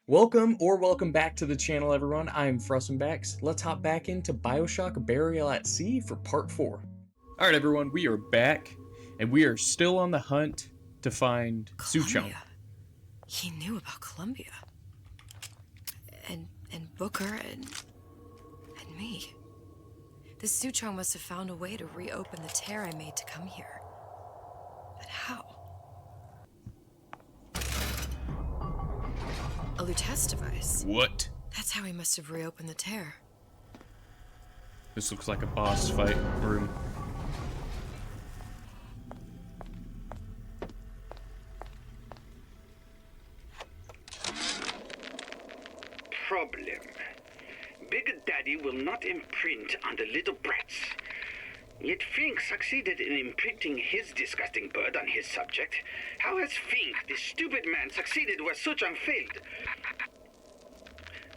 Welcome back to the channel, everyone. I'm Frusmbacz. Let's hop back into BioShock Burial at Sea for part 4. Alright everyone, we are back, and we are still on the hunt to find Suchong. He knew about Columbia. And Booker and me. This Suchong must have found a way to reopen the tear I made to come here. But how? A Lutece device. What? That's how he must have reopened the tear. This looks like a boss fight room. Problem. Big Daddy will not imprint on the little brats. Yet Fink succeeded in imprinting his disgusting bird on his subject. How has Fink, this stupid man, succeeded where Suchong failed?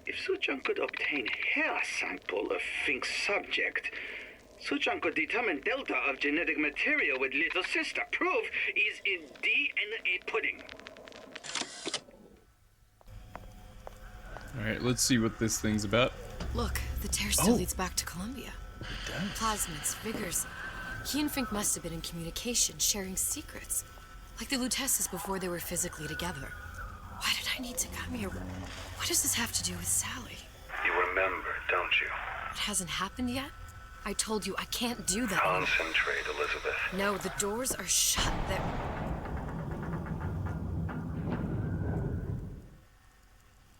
If Suchong could obtain hair sample of Fink's subject, Suchong could determine delta of genetic material with little sister. Proof is in DNA pudding. Alright, let's see what this thing's about. Look, the tear still leads back to Columbia. Plasmids, Vigors. He and Fink must have been in communication, sharing secrets. Like the Luteces before they were physically together. Why did I need to come here? What does this have to do with Sally? You remember, don't you? It hasn't happened yet? I told you I can't do that. Concentrate, Elizabeth. No, the doors are shut.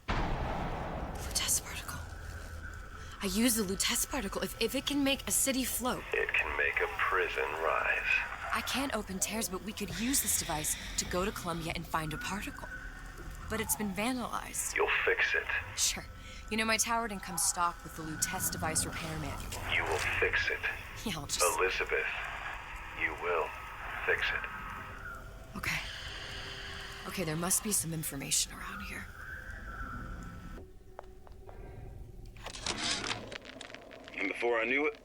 Lutece particle. I use the Lutece particle. If it can make a city float. It can make a prison rise. I can't open tears, but we could use this device to go to Columbia and find a particle. But it's been vandalized. You'll fix it. Sure. You know, my tower didn't come stocked with the Lutece device repair manual. You will fix it. Yeah, I'll just... Elizabeth, you will fix it. Okay. Okay, there must be some information around here. And before I knew it,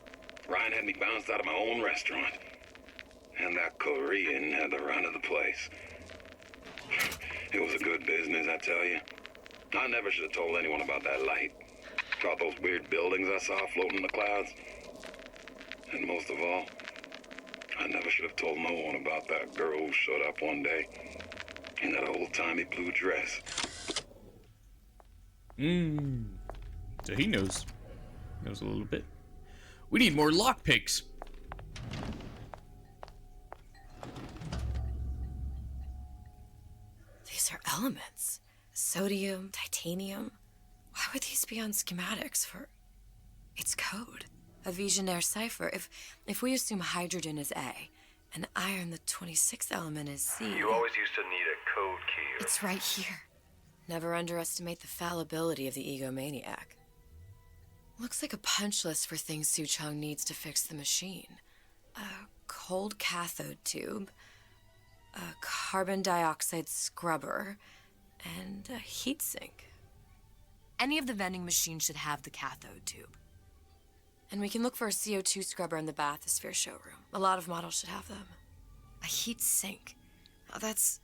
Ryan had me bounced out of my own restaurant. And that Korean had the run of the place. It was a good business, I tell you. I never should have told anyone about that light. About those weird buildings I saw floating in the clouds. And most of all, I never should have told no one about that girl who showed up one day in that old-timey blue dress. So he knows a little bit. We need more lockpicks. These are elements. Sodium, titanium. Why would these be on schematics for... It's code. A Visionaire cipher. If we assume hydrogen is A, and iron, the 26th element, is C... You always used to need a code key. It's right here. Never underestimate the fallibility of the egomaniac. Looks like a punch list for things Suchong needs to fix the machine. A cold cathode tube, a carbon dioxide scrubber, and a heatsink. Any of the vending machines should have the cathode tube. And we can look for a CO2 scrubber in the Aspyr showroom. A lot of models should have them. A heat sink. Now that's...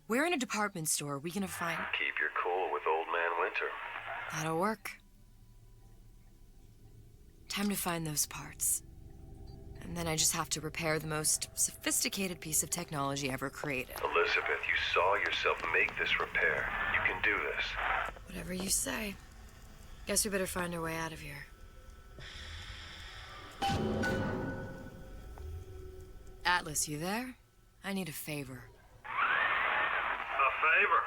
Where in a department store are we gonna find... Keep your cool with Old Man Winter. That'll work. Time to find those parts. And then I just have to repair the most sophisticated piece of technology ever created. Elizabeth, you saw yourself make this repair. You can do this. Whatever you say. Guess we better find our way out of here. Atlas, you there? I need a favor. A favor?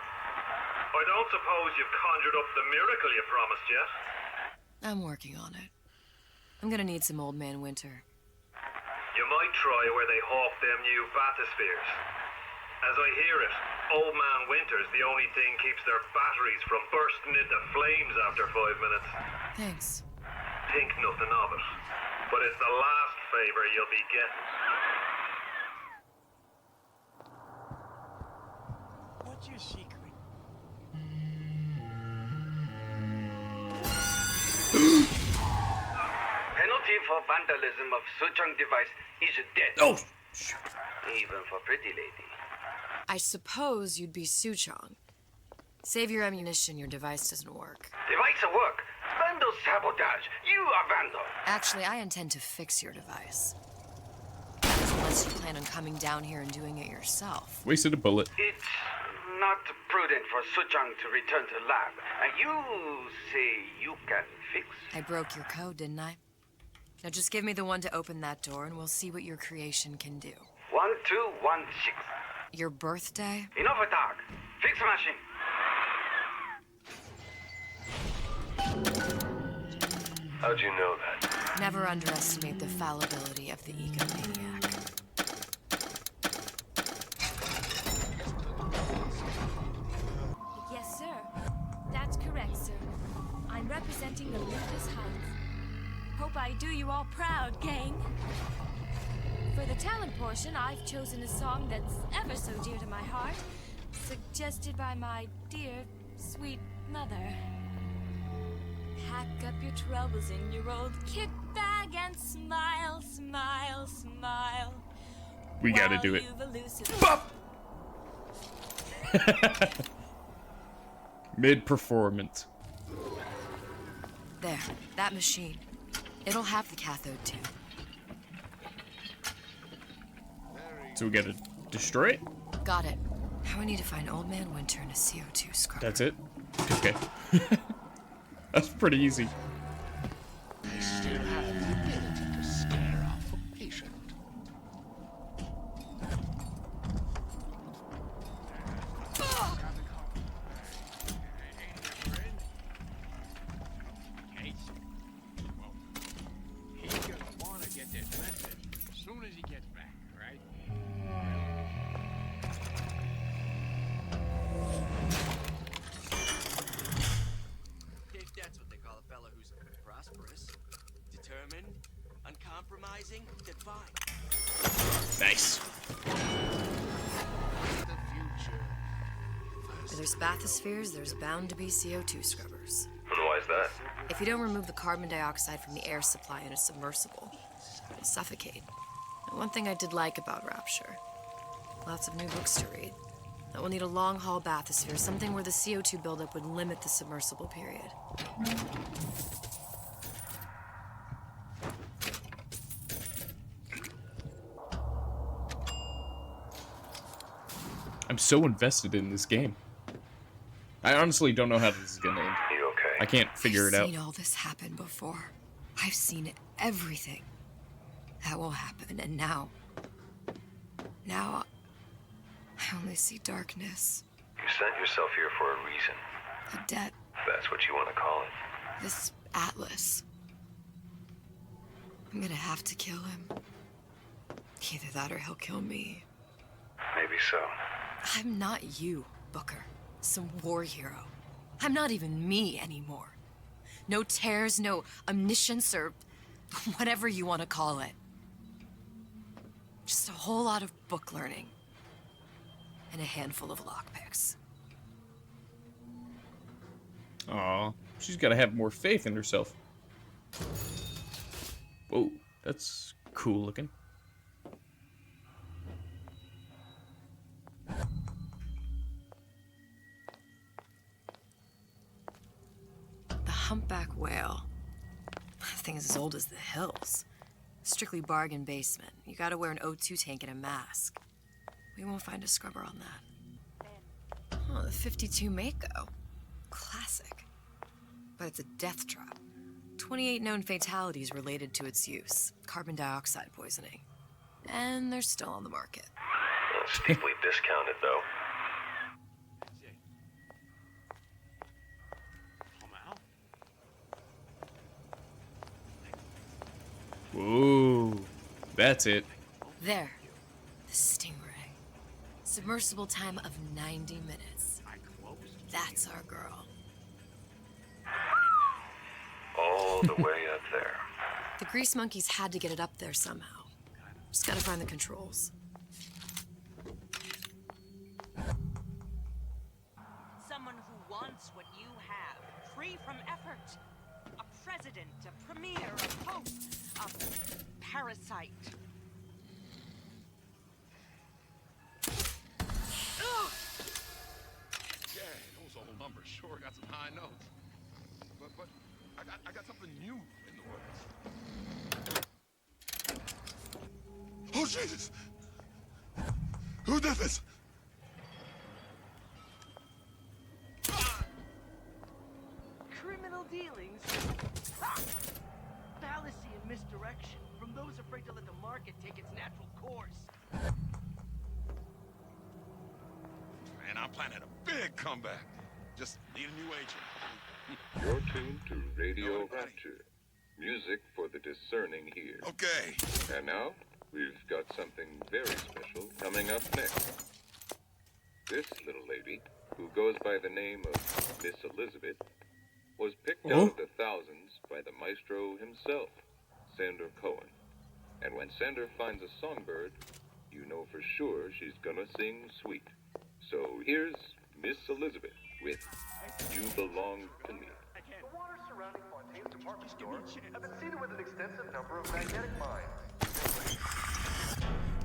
I don't suppose you've conjured up the miracle you promised yet? I'm working on it. I'm gonna need some Old Man Winter. You might try where they hawk them new bathyspheres. As I hear it, Old Man Winter's the only thing keeps their batteries from bursting into flames after 5 minutes. Thanks. Think nothing of it. But it's the last favor you'll be getting. What's your secret? Penalty for vandalism of Suchong device is death. Oh, Even for pretty lady. I suppose you'd be Suchong. Save your ammunition, your device doesn't work. Device at work. Vandal sabotage. You are vandal. Actually, I intend to fix your device. Unless you plan on coming down here and doing it yourself. Wasted a bullet. It's not prudent for Suchang to return to lab. And you say you can fix? I broke your code, didn't I? Now just give me the one to open that door and we'll see what your creation can do. 1216. Your birthday? Enough attack. Fix machine. How'd you know that? Never underestimate the fallibility of the egomaniac. Yes, sir. That's correct, sir. I'm representing the Lucas Huns. Hope I do you all proud, gang. For the talent portion, I've chosen a song that's ever so dear to my heart, suggested by my dear, sweet mother. Pack up your troubles in your old kit bag and smile, smile, smile. We gotta do it. Bop! Mid-performance. There, that machine. It'll have the cathode too. So we gotta destroy it? Got it. Now we need to find Old Man Winter and a CO2 scrubber. That's it? Okay. That's pretty easy. I still have the ability to scare off a patient. He's gonna want to get this message as soon as he gets back, right? If that's what they call a fellow who's prosperous, determined, uncompromising, then fine. Nice. The future. Where there's bathyspheres, there's bound to be CO2 scrubbers. And why is that? If you don't remove the carbon dioxide from the air supply in a submersible, it'll suffocate. And one thing I did like about Rapture, lots of new books to read. That will need a long-haul bathysphere, something where the CO2 buildup would limit the submersible period. I'm so invested in this game. I honestly don't know how this is gonna end. You okay? I can't figure it out. I've seen all this happen before. I've seen everything that will happen, and now I only see darkness. You sent yourself here for a reason. A debt. If that's what you want to call it. This Atlas. I'm gonna have to kill him. Either that or he'll kill me. Maybe so. I'm not you, Booker. Some war hero. I'm not even me anymore. No tears, no omniscience, or whatever you want to call it. Just a whole lot of book learning. And a handful of lockpicks. Aw, she's gotta have more faith in herself. Whoa, that's cool looking. The humpback whale. That thing is as old as the hills. Strictly bargain basement. You gotta wear an O2 tank and a mask. We won't find a scrubber on that. Oh, the 52 Mako. Classic. But it's a death trap. 28 known fatalities related to its use. Carbon dioxide poisoning. And they're still on the market. Steeply discounted, though. Whoa, that's it. There. The Stingray. Submersible time of 90 minutes. That's our girl. All the way up there. The grease monkeys had to get it up there somehow. Just gotta find the controls. Someone who wants what you have, free from effort. A president, a premier, a pope, a parasite. sure got some high notes. But I got something new in the works. Oh, Jesus! Who did this? Criminal dealings? Ha! Fallacy and misdirection from those afraid to let the market take its natural course. Man, I'm planning a big comeback. Just need a new agent. You're tuned to Radio Rapture. Music for the discerning here. Okay. And now, we've got something very special coming up next. This little lady, who goes by the name of Miss Elizabeth, was picked out of the thousands by the maestro himself, Sander Cohen. And when Sander finds a songbird, you know for sure she's gonna sing sweet. So here's Miss Elizabeth with You Belong to Me. The water surrounding Fontaine's department store have been seeded with an extensive number of magnetic mines.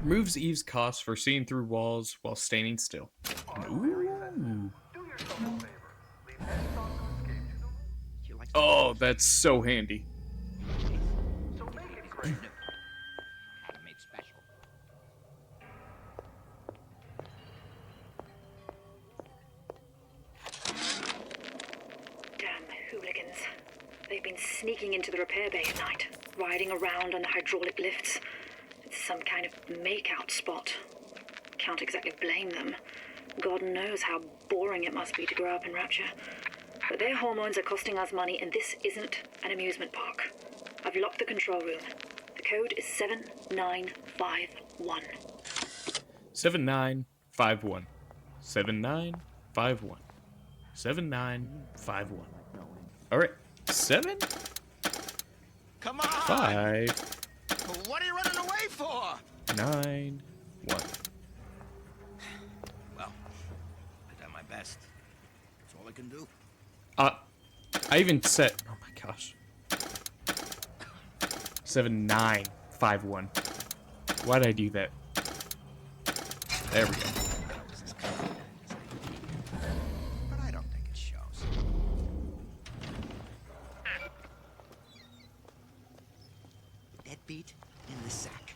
Removes Eve's cost for seeing through walls while standing still. Ooh. Oh, that's so handy. So make it great. Made special. Damn hooligans. They've been sneaking into the repair bay at night, riding around on the hydraulic lifts. It's some kind of make-out spot. Can't exactly blame them. God knows how boring it must be to grow up in Rapture. But their hormones are costing us money, and this isn't an amusement park. I've locked the control room. The code is 7951. 7951. 7951. 7951. Alright. 7? Come on! 5. What are you running away for? 9. 1. Well, I done my best. That's all I can do. I even set. Oh my gosh. 7951. Why'd I do that? There we go. But I don't think it shows. Deadbeat in the sack.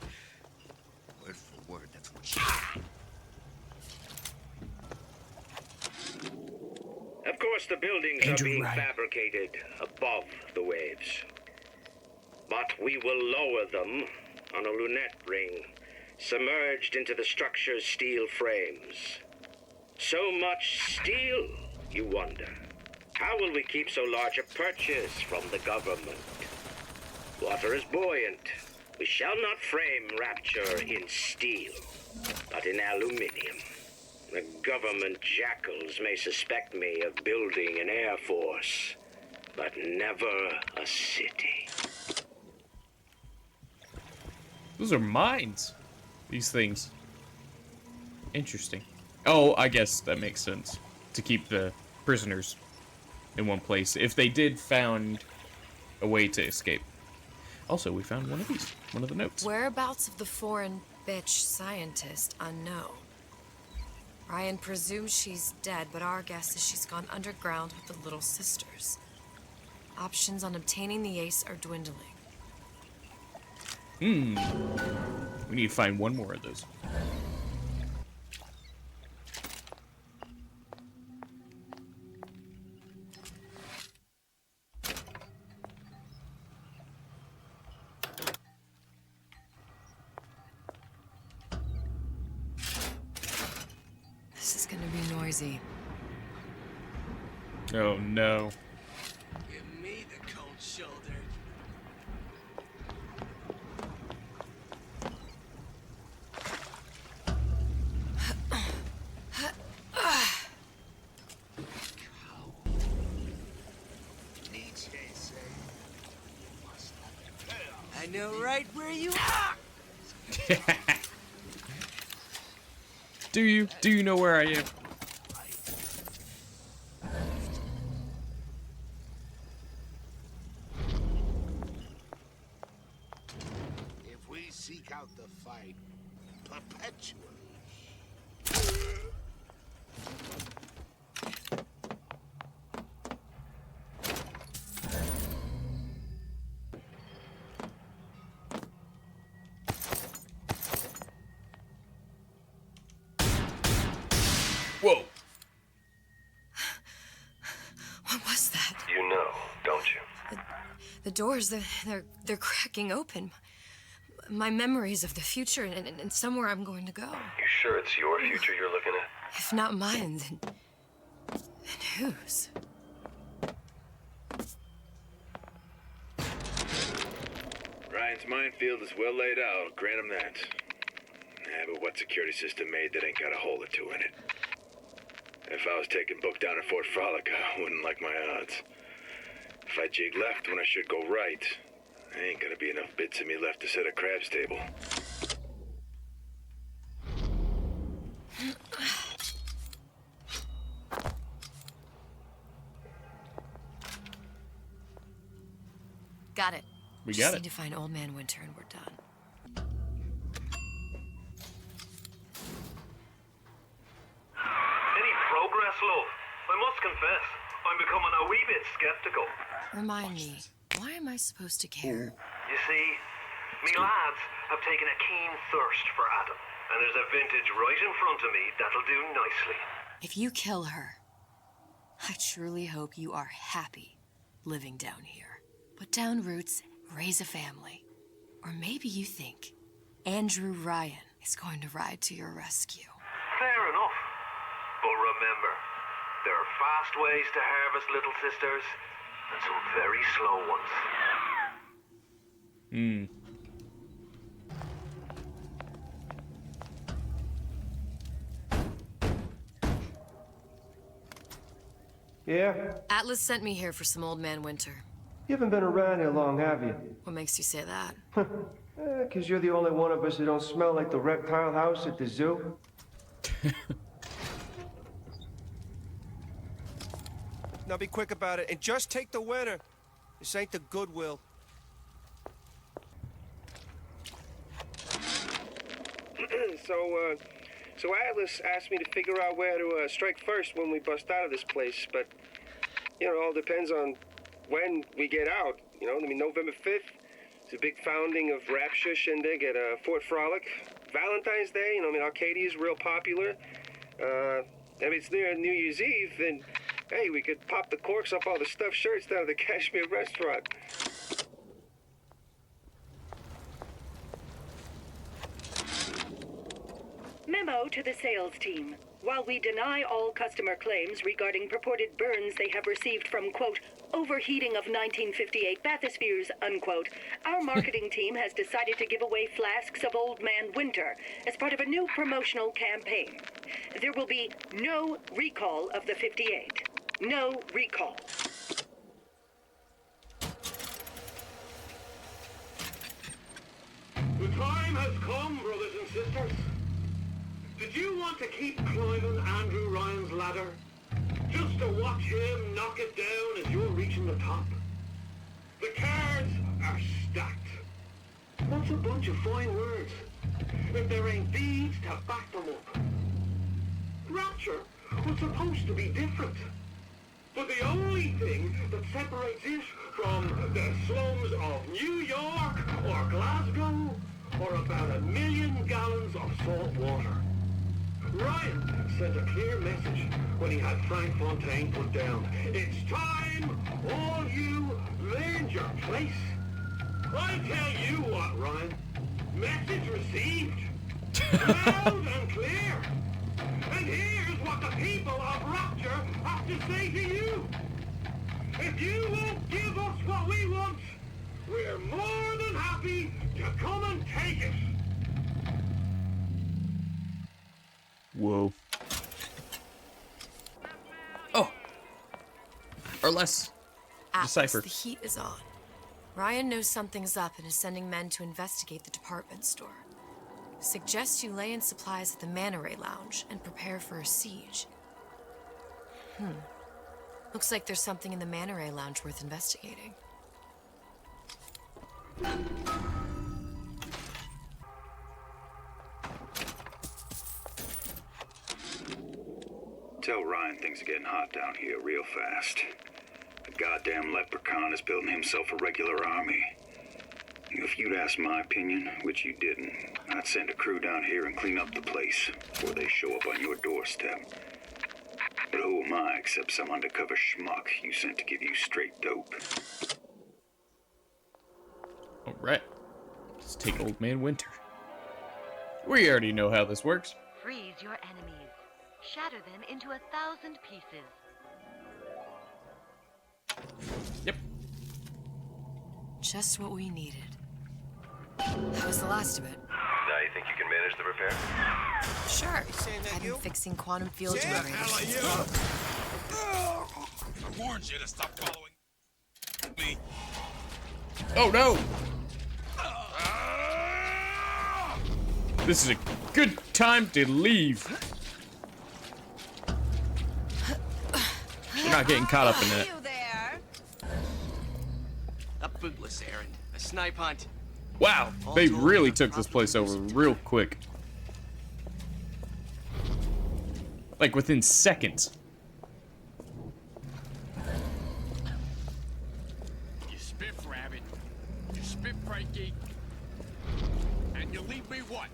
Word for word, that's what she said. Of course, the buildings are being fabricated above the waves. But we will lower them on a lunette ring, submerged into the structure's steel frames. So much steel, you wonder. How will we keep so large a purchase from the government? Water is buoyant. We shall not frame Rapture in steel, but in aluminium. The government jackals may suspect me of building an air force, but never a city. Those are mines. These things. Interesting. Oh, I guess that makes sense. To keep the prisoners in one place. If they did found a way to escape. Also, we found one of these. One of the notes. Whereabouts of the foreign bitch scientist unknown. Ryan presumes she's dead, but our guess is she's gone underground with the Little Sisters. Options on obtaining the ace are dwindling. We need to find one more of those. This is gonna be noisy. Oh no. Give me the cold shoulder. I know right where you are. Do you? Do you know where I am? If we seek out the fight perpetually. The doors, they're cracking open. My memories of the future and somewhere I'm going to go. You sure it's your future you're looking at? If not mine, then whose? Ryan's minefield is well laid out, grant him that. Yeah, but what security system made that ain't got a hole or two in it? If I was taking book down at Fort Frolic, I wouldn't like my odds. If I jig left when I should go right, there ain't gonna be enough bits of me left to set a crab's table. Got it. We Just got it. need to find Old Man Winter and we're done. Any progress, love? I must confess, I'm becoming a wee bit skeptical. Remind me, why am I supposed to care? You see, me lads have taken a keen thirst for Adam, and there's a vintage right in front of me that'll do nicely. If you kill her, I truly hope you are happy living down here. Put down roots, raise a family. Or maybe you think Andrew Ryan is going to ride to your rescue. Fair enough. But remember, there are fast ways to harvest little sisters, and some very slow ones. Yeah? Atlas sent me here for some Old Man Winter. You haven't been around here long, have you? What makes you say that? 'Cause you're the only one of us who don't smell like the reptile house at the zoo. Now be quick about it and just take the winner. This ain't the Goodwill. So Atlas asked me to figure out where to strike first when we bust out of this place, but, you know, it all depends on when we get out, you know? I mean, November 5th, it's a big founding of Rapture shindig at Fort Frolic. Valentine's Day, you know, I mean, Arcadia's real popular. If it's near New Year's Eve, then, hey, we could pop the corks off all the stuffed shirts down at the Kashmir restaurant. Memo to the sales team. While we deny all customer claims regarding purported burns they have received from, quote, overheating of 1958 bathyspheres, unquote, our marketing team has decided to give away flasks of Old Man Winter as part of a new promotional campaign. There will be no recall of the 58. No recall. The time has come, brothers and sisters. Did you want to keep climbing Andrew Ryan's ladder? Just to watch him knock it down as you're reaching the top? The cards are stacked. That's a bunch of fine words, if there ain't deeds to back them up. Rapture was supposed to be different. But the only thing that separates it from the slums of New York or Glasgow or about 1 million gallons of salt water. Ryan sent a clear message when he had Frank Fontaine put down. It's time all you learned your place. I tell you what, Ryan. Message received. Loud and clear. And here's what the people of Rapture have to say to you. If you won't give us what we want, we're more than happy to come and take it. Whoa. Oh. Or less. Atlas, Decipher. the heat is on. Ryan knows something's up and is sending men to investigate the department store. Suggest you lay in supplies at the Manta Ray Lounge and prepare for a siege. Looks like there's something in the Manta Ray Lounge worth investigating. Tell Ryan things are getting hot down here real fast. The goddamn leprechaun is building himself a regular army. If you'd asked my opinion, which you didn't, I'd send a crew down here and clean up the place before they show up on your doorstep. But who am I except some undercover schmuck you sent to give you straight dope? Alright. Let's take Old Man Winter. We already know how this works. Freeze your enemies. Shatter them into 1,000 pieces. Yep. Just what we needed. That was the last of it. Now you think you can manage the repair? Sure. I've been fixing quantum field generators. I warned you to stop following me. Oh no! This is a good time to leave. We're not getting caught up in that. A bootless errand. A snipe hunt. Wow, they really took this place over real quick. Like within seconds. You spiff rabbit. You spiff Frankie. And you leave me what?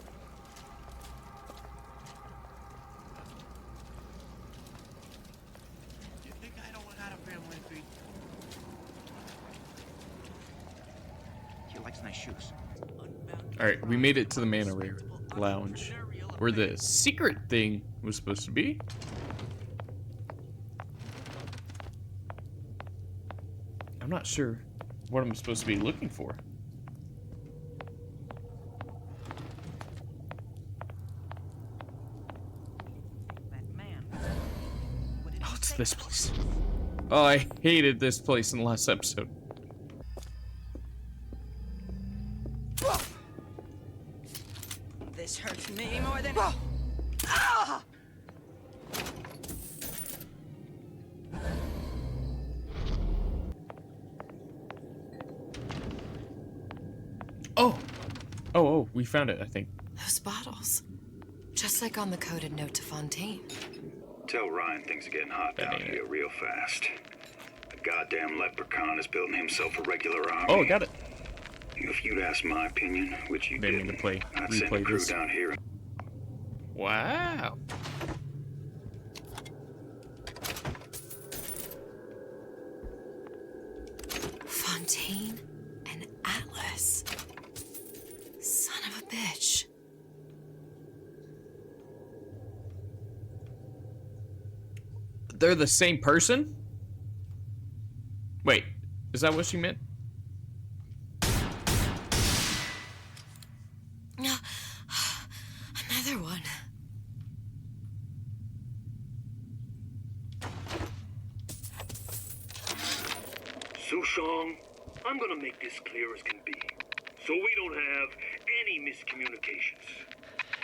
You think I don't got a family to feed? He likes nice shoes. Alright, we made it to the Manta Ray Lounge, where the secret thing was supposed to be. I'm not sure what I'm supposed to be looking for. Oh, it's this place. Oh, I hated this place in the last episode. This hurts me more than... Oh, we found it, I think. Those bottles. Just like on the coded note to Fontaine. Tell Ryan things are getting hot down here real fast. The goddamn leprechaun is building himself a regular army. Oh, got it. If you'd asked my opinion, which you Didn't didn't, play. I'd send a Replay crew this. down here. Wow. Fontaine and Atlas. Son of a bitch. They're the same person? Wait, is that what she meant? Another one. Sushong, I'm gonna make this clear as can be, so we don't have any miscommunications.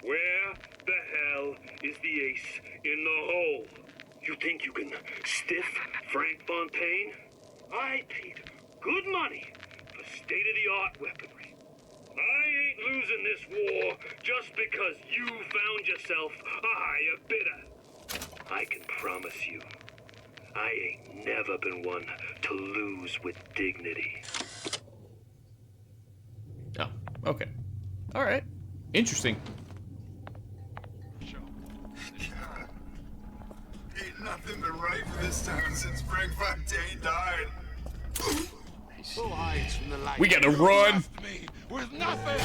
Where the hell is the ace in the hole? You think you can stiff Frank Fontaine? I paid good money for state-of-the-art weaponry. I ain't losing this war just because you found yourself a higher bidder. I can promise you, I ain't never been one to lose with dignity. Oh, okay. Alright. Interesting. Ain't nothing been right for this town since Frank Fontaine died. Who hides from the light? We gotta run! Left me with nothing!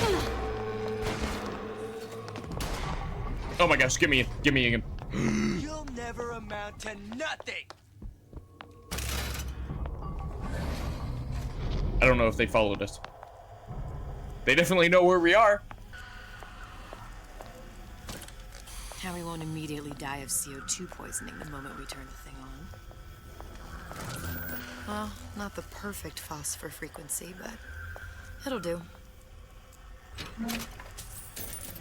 Oh my gosh, give me again. You'll never amount to nothing. I don't know if they followed us. They definitely know where we are. Now we won't immediately die of CO2 poisoning the moment we turn the thing on. Well, not the perfect phosphor frequency, but it'll do. I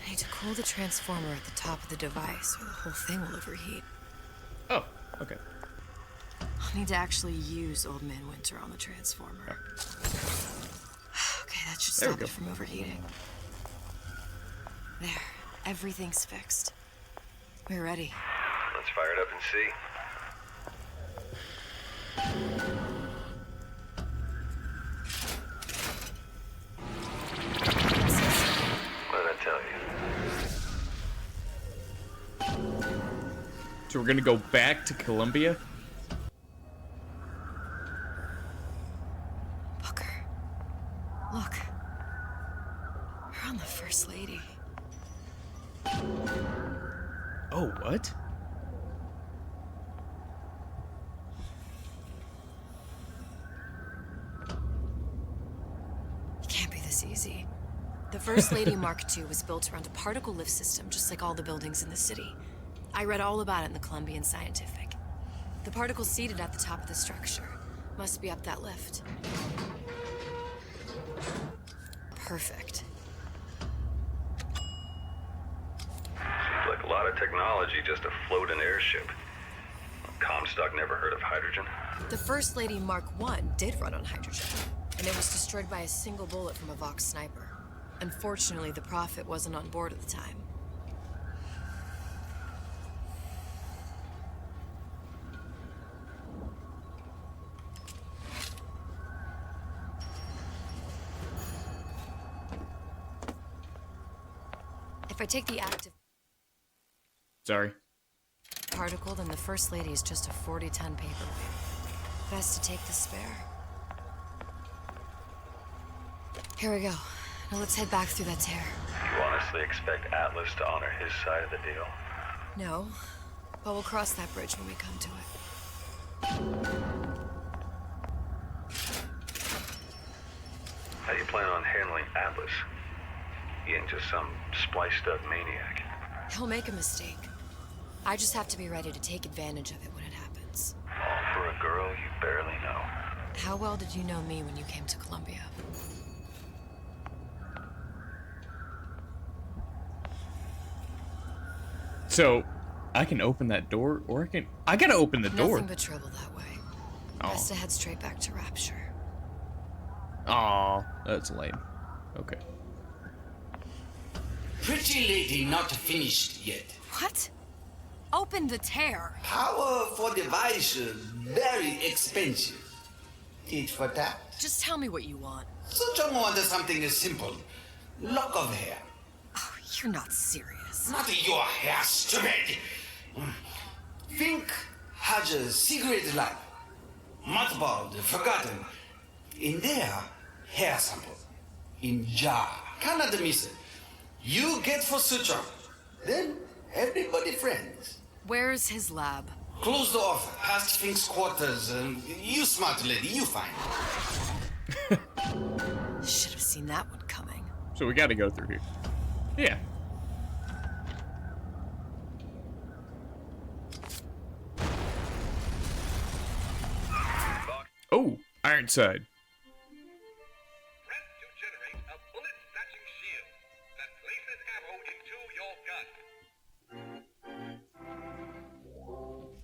need to cool the transformer at the top of the device, or the whole thing will overheat. Oh, okay. I'll need to actually use Old Man Winter on the transformer. Okay, that should There we stop go. it from overheating. There, everything's fixed. We're ready. Let's fire it up and see. What did I tell you? So we're gonna go back to Columbia? Booker. Look. found the First Lady. Oh, what? It can't be this easy. The First Lady Mark II was built around a particle lift system, just like all the buildings in the city. I read all about it in the Columbian Scientific. The particles seated at the top of the structure must be up that lift. Perfect. Seems like a lot of technology just to float an airship. Comstock never heard of hydrogen. The First Lady Mark I did run on hydrogen, and it was destroyed by a single bullet from a Vox sniper. Unfortunately, the Prophet wasn't on board at the time. If I take the active Sorry. particle, then the First Lady is just a 40-ton paperweight. Best to take the spare. Here we go. Now let's head back through that tear. You honestly expect Atlas to honor his side of the deal? No, but we'll cross that bridge when we come to it. How do you plan on handling Atlas? He ain't just some spliced-up maniac. He'll make a mistake. I just have to be ready to take advantage of it when it happens. All for a girl you barely know. How well did you know me when you came to Columbia? So, I can open that door, or I gotta open the door. Nothing but trouble that way. Best to head straight back to Rapture. Aw, that's lame. Okay. Pretty lady not finished yet. What? Open the tear. Power for device very expensive. Tit for tat. Just tell me what you want. Such a want something simple. Lock of hair. Oh, you're not serious. Not your hair, stupid. Fink has a secret lab. Mothballed, forgotten. In there, hair sample. In jar. Cannot miss it. You get for Suchong. Then everybody friends. Where's his lab? Closed off, past Fink's quarters. You smart lady, you find. Should have seen that one coming. So we gotta go through here. Yeah. Oh, Ironside.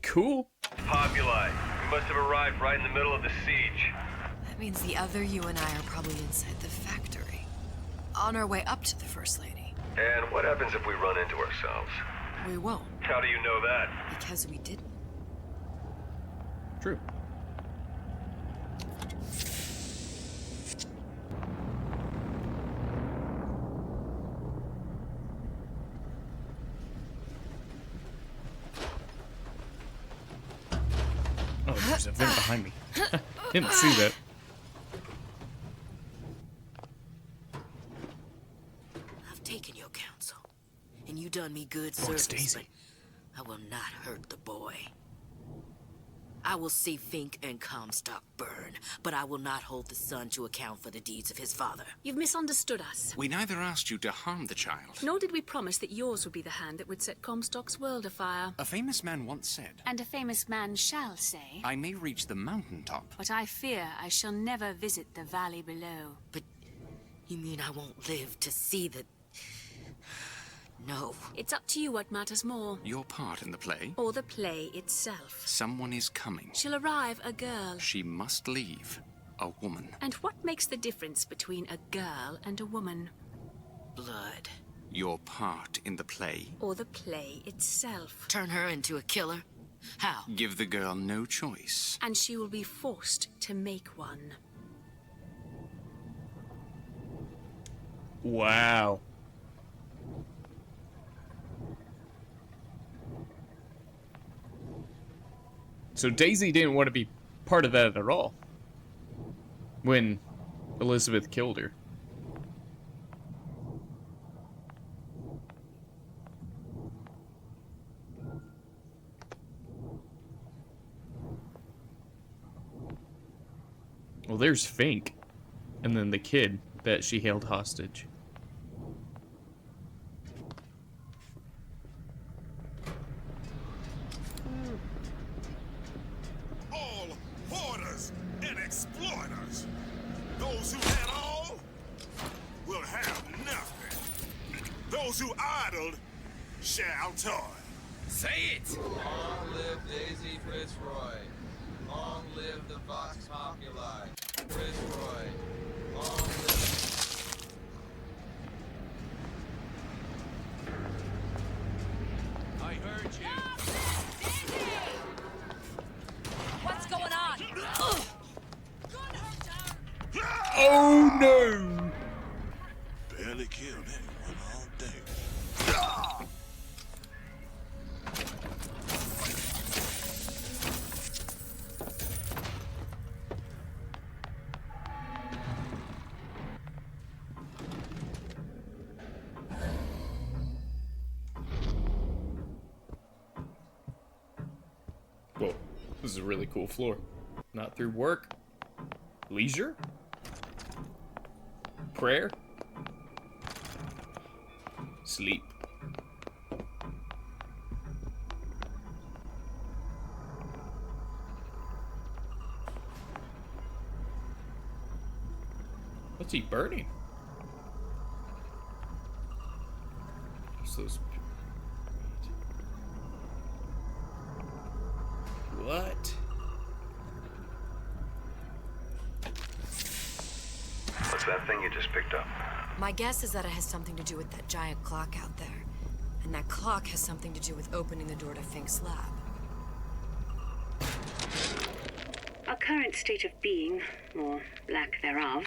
Cool. Populi. We must have arrived right in the middle of the siege. That means the other you and I are probably inside the factory. On our way up to the First Lady. And what happens if we run into ourselves? We won't. How do you know that? Because we didn't. True. Oh, there's a vent behind me. Didn't see that. I've taken your counsel, and you done me good Oh, it's service, Daisy. but I will not hurt the boy. I will see Fink and Comstock burn, but I will not hold the son to account for the deeds of his father. You've misunderstood us. We neither asked you to harm the child. Nor did we promise that yours would be the hand that would set Comstock's world afire. A famous man once said, And a famous man shall say, I may reach the mountaintop. but I fear I shall never visit the valley below. But you mean I won't live to see the... No. It's up to you what matters more. Your part in the play? Or the play itself. Someone is coming. She'll arrive a girl. She must leave. A woman. And what makes the difference between a girl and a woman? Blood. Your part in the play? Or the play itself. Turn her into a killer? How? Give the girl no choice. And she will be forced to make one. Wow. So Daisy didn't want to be part of that at all when Elizabeth killed her. Well, there's Fink. And then the kid that she held hostage. All hoarders and exploiters. Those who had all will have nothing. Those who idled shall toil. Say it! Long live Daisy Fitzroy. Long live the Vox Populi. Fitzroy. Long live... I heard you. What's going on? Oh no! Barely killed anyone all day. Whoa, this is a really cool floor. Not through work. Leisure? Prayer? Sleep. What's he burning? What's those? What? What's that thing you just picked up? My guess is that it has something to do with that giant clock out there. And that clock has something to do with opening the door to Fink's lab. Our current state of being, or lack thereof,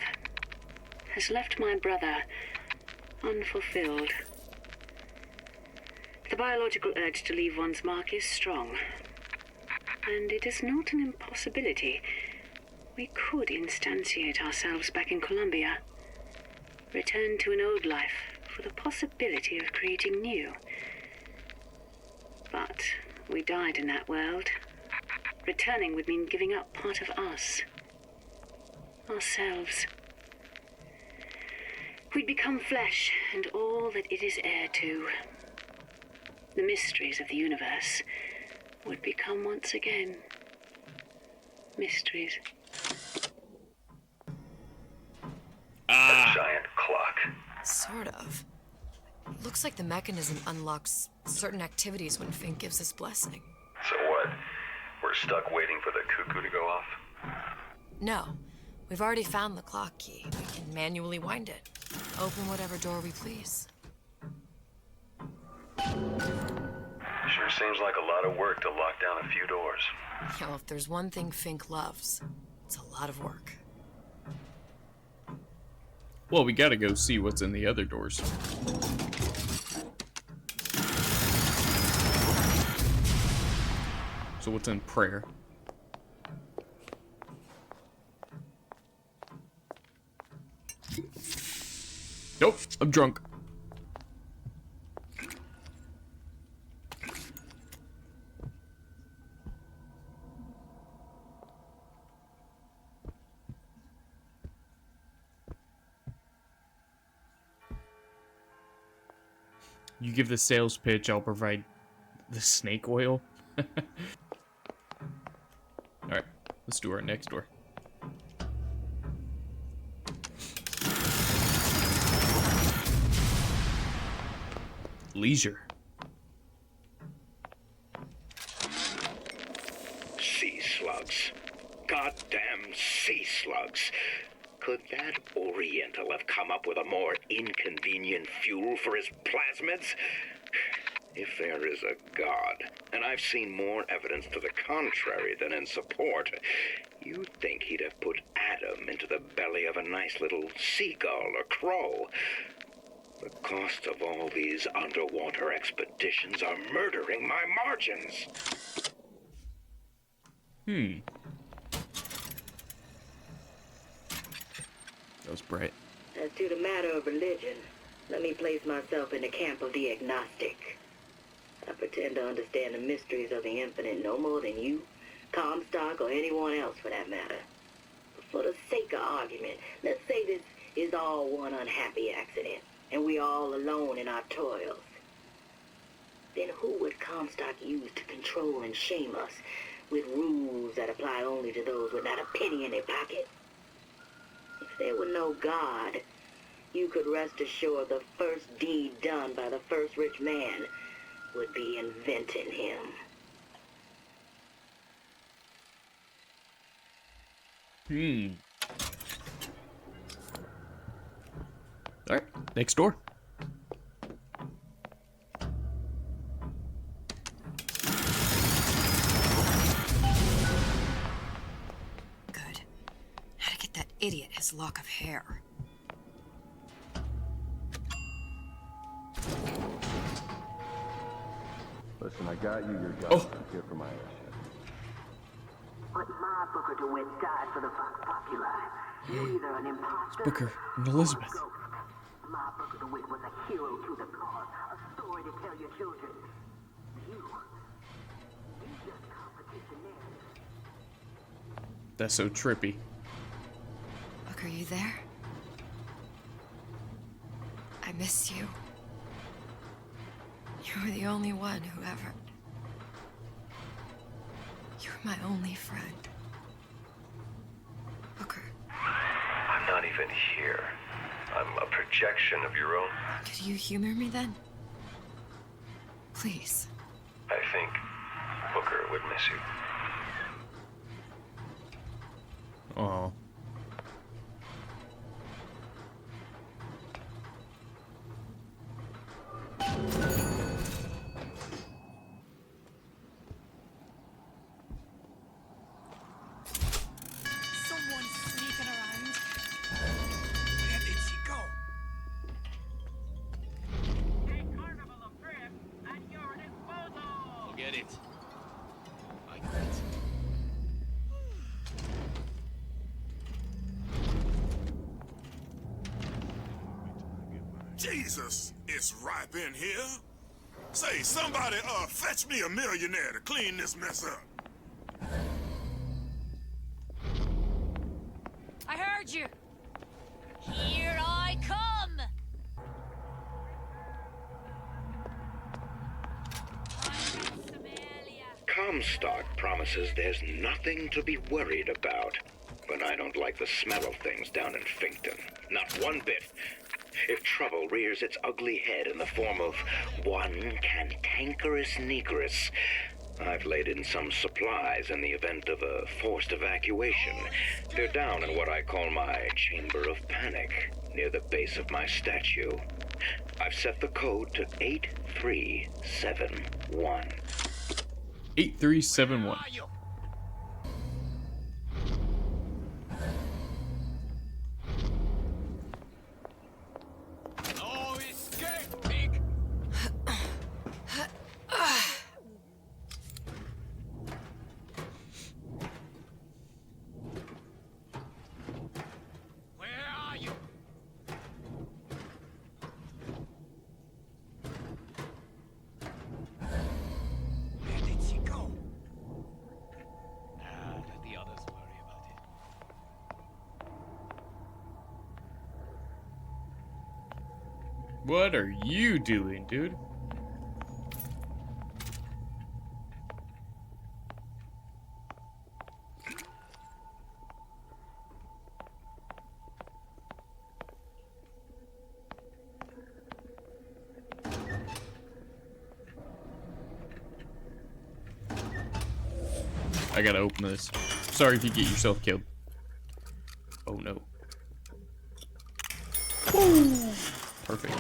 has left my brother unfulfilled. The biological urge to leave one's mark is strong. And it is not an impossibility. We could instantiate ourselves back in Columbia. Return to an old life for the possibility of creating new. But we died in that world. Returning would mean giving up part of us. Ourselves. We'd become flesh and all that it is heir to. The mysteries of the universe would become once again mysteries. A giant clock. Sort of. Looks like the mechanism unlocks certain activities when Fink gives his blessing. So what? We're stuck waiting for the cuckoo to go off? No. We've already found the clock key. We can manually wind it. Open whatever door we please. Sure seems like a lot of work to lock down a few doors. Well, if there's one thing Fink loves, it's a lot of work. Well, we gotta go see what's in the other doors. So what's in prayer? Nope, I'm drunk. You give the sales pitch, I'll provide the snake oil. Alright, let's do our next door. Leisure. Sea slugs. Goddamn sea slugs. Could that Oriental have come up with a more inconvenient fuel for his plasmids? If there is a God, and I've seen more evidence to the contrary than in support, you'd think he'd have put Adam into the belly of a nice little seagull or crow. The cost of all these underwater expeditions are murdering my margins. That was bright. As to the matter of religion, let me place myself in the camp of the agnostic. I pretend to understand the mysteries of the infinite no more than you, Comstock, or anyone else for that matter. But for the sake argument, let's say this is all one unhappy accident, and we all alone in our toils. Then who would Comstock use to control and shame us with rules that apply only to those with not a penny in their pocket? If there were no God, you could rest assured the first deed done by the first rich man would be inventing him. Alright, next door. Good. How to get that idiot his lock of hair. Listen, I got you your gun. I'm here for my ass. But my Booker DeWitt died for the Vox Populi. You're either an imposter Booker and Elizabeth. My Booker DeWitt was a hero to the cause, a story to tell your children. You just competition narrative. That's so trippy. Booker, you there? I miss you. You were the only one who ever... You were my only friend. Booker. I'm not even here. I'm a projection of your own. Could you humor me then? Please. I think Booker would miss you. Oh. Someone's sneaking around. Where did she go? Forget it. I quit. Jesus, it's ripe in here. Say, somebody, fetch me a millionaire to clean this mess up. I heard you. Here I come. Comstock promises there's nothing to be worried about. But I don't like the smell of things down in Finkton. Not one bit. If trouble rears its ugly head in the form of one cantankerous negress, I've laid in some supplies in the event of a forced evacuation. They're down in what I call my chamber of panic, near the base of my statue. I've set the code to 8371. 8371. No escape, pig! Where are you? Where did she go? Let the others worry about it. What are you doing, dude? I gotta open this. Sorry if you get yourself killed. Oh no. Woo! Perfect.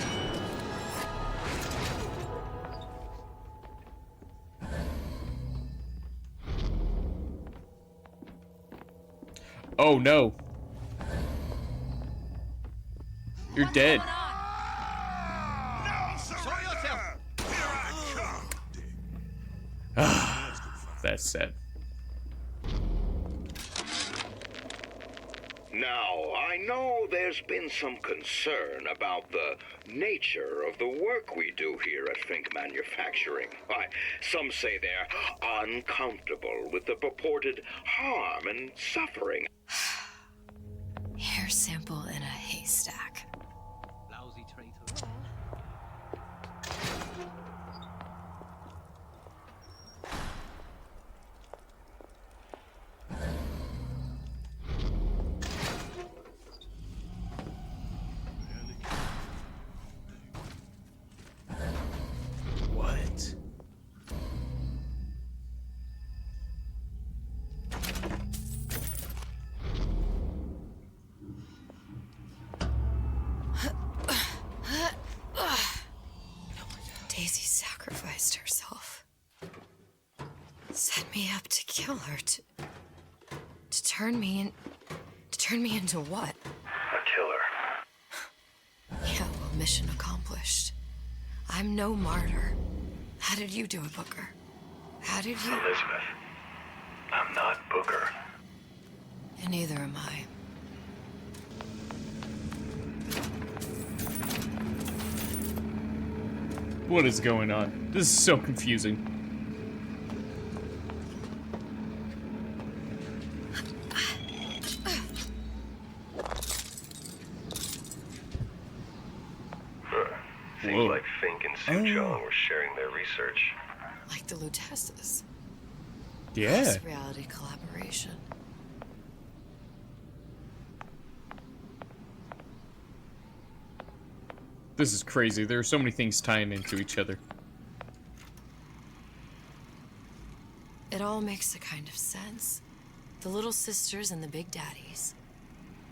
Oh no. You're dead. That's sad. Now, I know there's been some concern about the nature of the work we do here at Fink Manufacturing. Why, some say they're uncomfortable with the purported harm and suffering. sample in a haystack. Lousy traitor. What? Daisy sacrificed herself. Set me up to kill her, to turn me into what? A killer. Yeah, well, mission accomplished. I'm no martyr. How did you do it, Booker? How did you... Elizabeth, I'm not Booker. And neither am I. What is going on? This is so confusing. Seems Whoa. like Fink and Suchong were sharing their research. Like the Lutesses. Yeah. This reality collaboration. This is crazy. There are so many things tying into each other. It all makes a kind of sense. The little sisters and the big daddies.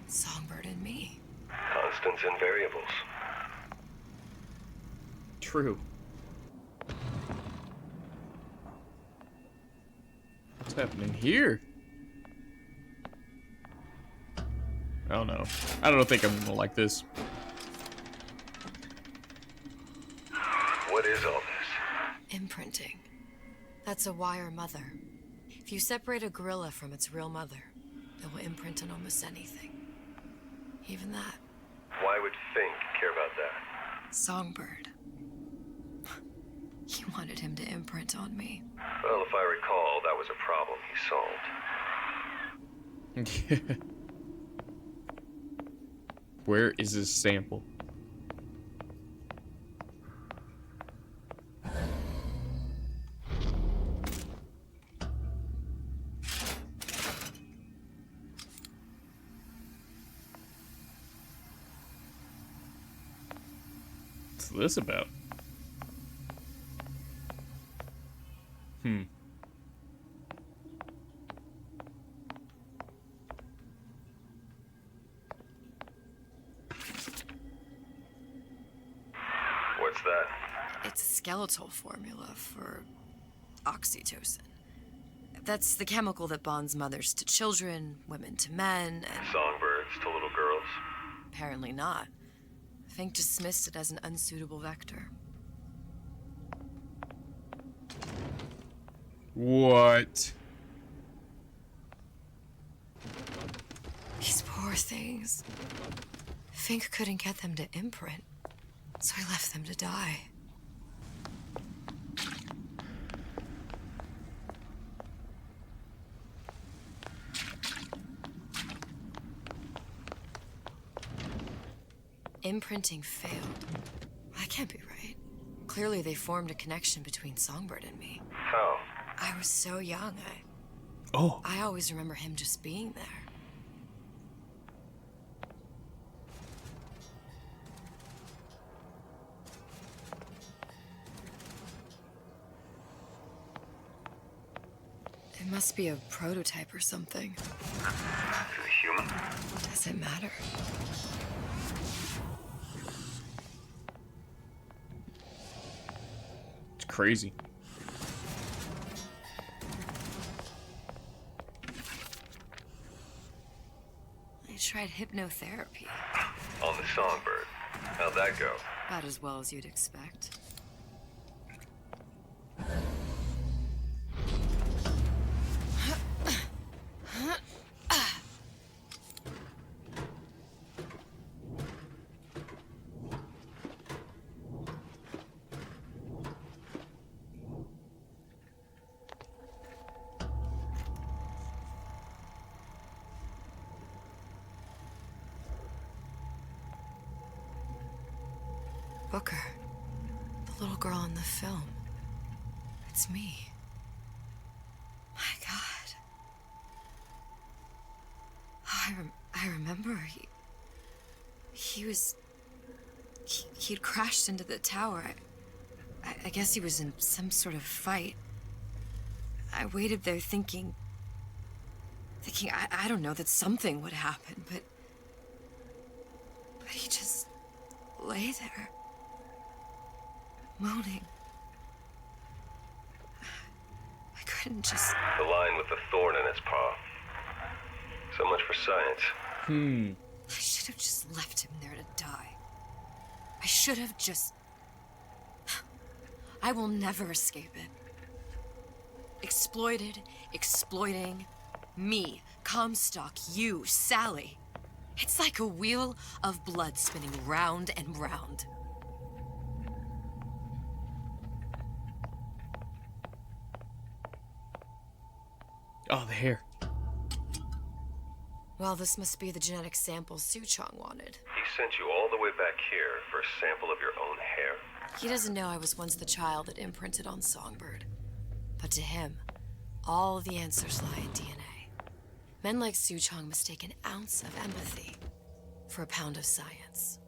Songbird and me. Constants and variables. True. What's happening here? I don't know. I don't think I'm gonna like this. What is all this? Imprinting. That's a wire mother. If you separate a gorilla from its real mother, it will imprint on almost anything. Even that. Why would Fink care about that? Songbird. He wanted him to imprint on me. Well, if I recall, that was a problem he solved. Where is this sample? What's this about? What's that? It's a skeletal formula for oxytocin. That's the chemical that bonds mothers to children, women to men, and... Songbirds to little girls? Apparently not. Fink dismissed it as an unsuitable vector. What? These poor things. Fink couldn't get them to imprint, so I left them to die. Imprinting failed. That can't be right. Clearly they formed a connection between Songbird and me. How? I was so young, I always remember him just being there. It must be a prototype or something. Is it human? Does it matter? It's crazy. I tried hypnotherapy. On the Songbird. How'd that go? About as well as you'd expect. Booker. The little girl in the film. It's me. My God. Oh, I remember. He'd crashed into the tower. I guess he was in some sort of fight. I waited there thinking I don't know, that something would happen, but he just lay there, moaning. I couldn't just... The lion with the thorn in its paw. So much for science. I should have just left him there to die. I should have just... I will never escape it. Exploited, exploiting, me, Comstock, you, Sally. It's like a wheel of blood spinning round and round. Oh, the hair. Well, this must be the genetic sample Suchong wanted. He sent you all the way back here for a sample of your own hair. He doesn't know I was once the child that imprinted on Songbird. But to him, all the answers lie in DNA. Men like Suchong mistake an ounce of empathy for a pound of science.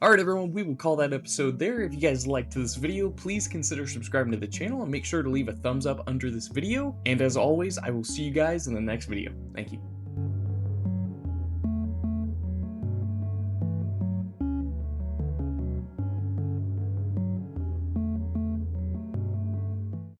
Alright everyone, we will call that episode there. If you guys liked this video, please consider subscribing to the channel and make sure to leave a thumbs up under this video. And as always, I will see you guys in the next video. Thank you.